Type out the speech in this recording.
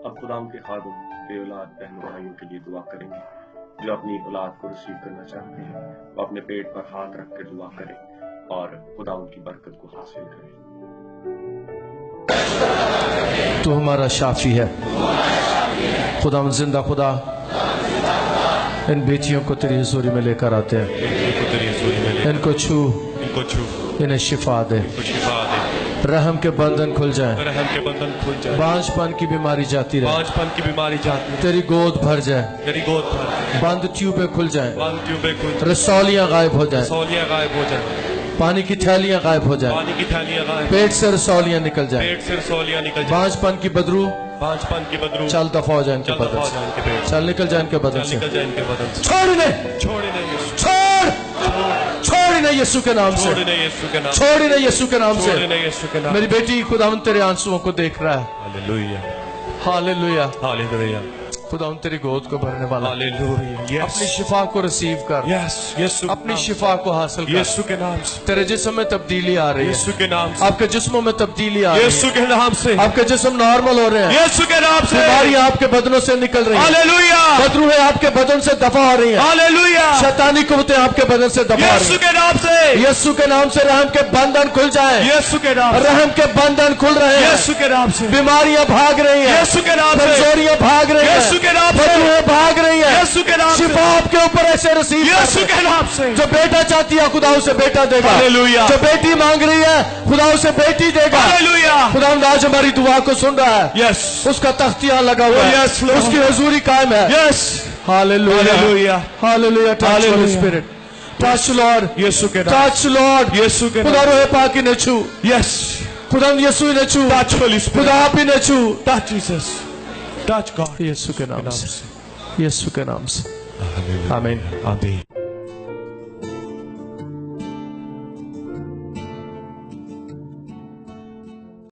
अब खुदाम के खादम बे औलाद बहन भाइयों के लिए दुआ करेंगे जो अपनी औलाद को रिसीव करना चाहते हैं। वो अपने पेट पर हाथ रख कर दुआ करें और खुदा उनकी बरकत को हासिल करें। तू हमारा शाफी है खुदा, जिंदा खुदा, इन बेटियों को तेरी हुजूरी में लेकर आते हैं। इनको छू, इन्हें शिफा दे, रहम के बंधन खुल जाए, बांझपन की बीमारी जाती रहे, तेरी गोद भर जाए, बंद ट्यूबें खुल जाए, रसौलियां गायब हो जाए, पानी की थैलियां गायब हो जाए, पेट से रसौलियां निकल जाए, बांझपन की बदरू चल दफा हो जाए इनके बदन से, चल निकल जाए इनके बदन से, छोड़ इन्हें यीशु के नाम से, छोड़ इन्हें यीशु के नाम से। मेरी बेटी खुदावंद तेरे आंसुओं को देख रहा है। Hallelujah, hallelujah, hallelujah. खुदावंद तेरी गोद को भरने वाला, अपनी शिफा को रिसीव कर, अपनी शिफा को हासिल कर यीशु के नाम से। तेरे जिस्म में तब्दीली आ रही है यीशु के नाम से, आपके जिस्मों में तब्दीली आ रही है यीशु के नाम से, आपके जिस्म नॉर्मल हो रहे हैं यीशु के नाम से, बीमारियां आपके बदनों से निकल रही है, हालेलुया, बदरूहें आपके बदन से दफा हो रही है, हालेलुया, शैतानी कुव्वतें आपके बदन से दफा हो रही है यीशु के नाम से, यीशु के नाम से। रहम के बंधन खुल जाए यीशु के नाम, रहम के बंधन खुल रहे हैं यीशु के नाम से, बीमारियां भाग रही है यीशु के नाम से, कमजोरियां भाग रही है यीशु के नाम से, भाग रही है यीशु के नाम से, शिफा आपके ऊपर ऐसे रिसीव यीशु के नाम से। जो बेटा चाहती है खुदा उसे बेटा देगा, हालेलुया, जो बेटी मांग रही है खुदा उसे बेटी देगा, हालेलुया। खुदा आज हमारी दुआ को सुन रहा है, यस, उसका तख्त यहाँ लगा हुआ है, उसकी हुजूरी कायम है, yes, hallelujah, hallelujah, hallelujah. Touch Holy Spirit, touch Lord Yeshu के नाम, टच लॉर्ड यीशु के नाम, खुदा रोए पाक ने छू, यस, खुदा यीशु ने छू, टच होली स्पिरिट, खुदा आप ही ने छू, टच जीसस, टच गॉड यीशु के नाम से, यीशु के नाम से। आमीन, आमीन।